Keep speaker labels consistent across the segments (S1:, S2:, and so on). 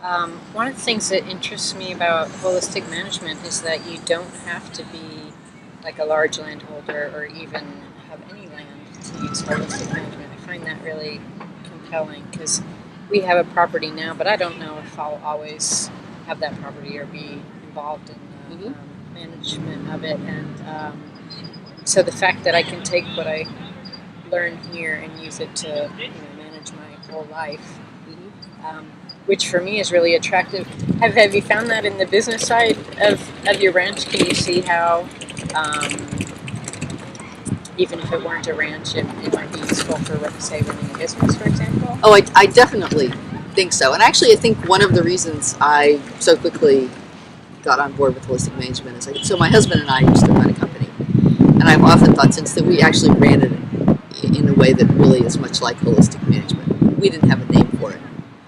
S1: One of the things that interests me about holistic management is that you don't have to be like a large landholder or even have any land to use holistic management. I find that really compelling because we have a property now, but I don't know if I'll always have that property or be involved in the management of it. And so the fact that I can take what I learn here and use it to manage my whole life, which for me is really attractive. Have you found that in the business side of your ranch? Can you see how, even if it weren't a ranch, it might be useful for, say, running a business, for example?
S2: Oh, I definitely think so. And actually, I think one of the reasons I so quickly got on board with holistic management is so my husband and I used to run a company. And I've often thought since that we actually ran it in a way that really is much like holistic management. We didn't have a name for it.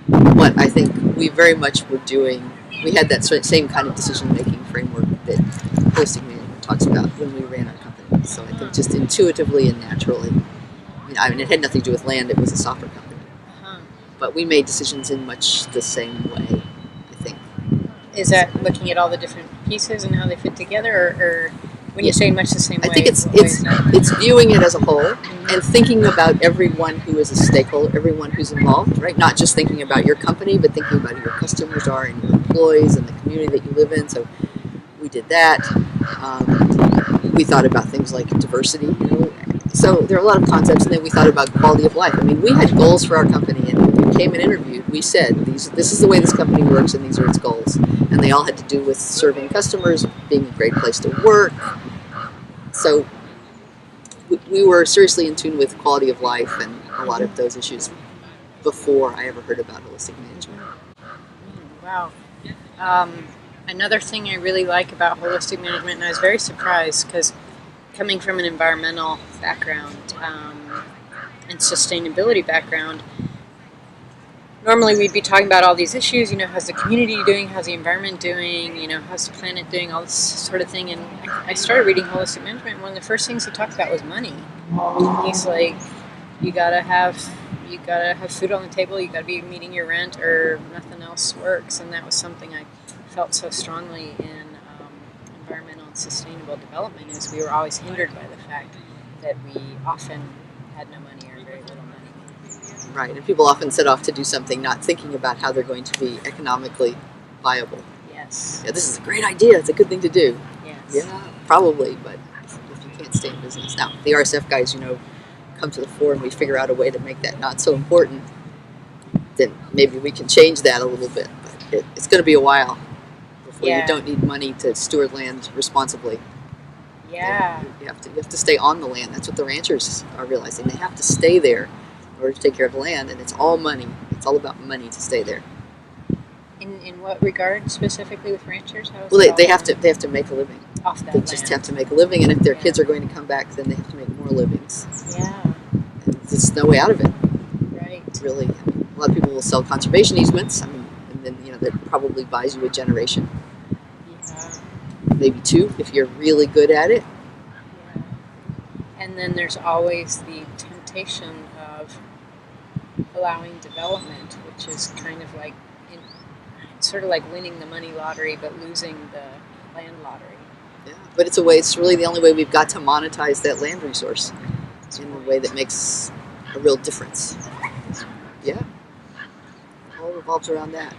S2: But I think we very much were doing, we had that same kind of decision-making framework that holistic management talks about when we ran our company. So I think just intuitively and naturally, I mean it had nothing to do with land, it was a software company. But we made decisions in much the same way, I think.
S1: Is that looking at all the different pieces and how they fit together, or when you say much the same way?
S2: I think it's viewing it as a whole and thinking about everyone who is a stakeholder, everyone who's involved, right? Not just thinking about your company, but thinking about who your customers are and your employees and the community that you live in. So we did that. We thought about things like diversity, So there are a lot of concepts, and then we thought about quality of life. I mean, we had goals for our company, and when we came and interviewed, we said, this is the way this company works, and these are its goals. And they all had to do with serving customers, being a great place to work. So we were seriously in tune with quality of life and a lot of those issues before I ever heard about holistic management.
S1: Wow. Another thing I really like about holistic management, and I was very surprised because coming from an environmental background and sustainability background, normally we'd be talking about all these issues, how's the community doing, how's the environment doing, how's the planet doing, all this sort of thing. And I started reading holistic management, and one of the first things he talked about was money. He's like, you gotta have food on the table, you gotta be meeting your rent, or nothing else works. And that was something I felt so strongly in environmental and sustainable development, is we were always hindered by the fact that we often had no money or very little money.
S2: Right, and people often set off to do something not thinking about how they're going to be economically viable.
S1: Yes.
S2: Yeah, this is a great idea, it's a good thing to do.
S1: Yes.
S2: Yeah, probably, but if you can't stay in business. Now, the RSF guys, come to the fore and we figure out a way to make that not so important, then maybe we can change that a little bit. But it's going to be a while before you don't need money to steward land responsibly.
S1: Yeah.
S2: You have to stay on the land. That's what the ranchers are realizing. They have to stay there in order to take care of the land, and it's all money. It's all about money to stay there.
S1: In what regard specifically with ranchers?
S2: Well, they have to make a living.
S1: Off that
S2: They
S1: land.
S2: just have to make a living, and if their kids are going to come back, then they have to make more livings.
S1: Yeah.
S2: And there's no way out of it.
S1: Right.
S2: Really, a lot of people will sell conservation easements. And then that probably buys you a generation.
S1: Yeah.
S2: Maybe two if you're really good at it.
S1: Yeah. And then there's always the temptation of allowing development, which is kind of like sort of like winning the money lottery but losing the land lottery.
S2: Yeah, but it's really the only way we've got to monetize that land resource in a way that makes a real difference. Yeah, it all revolves around that.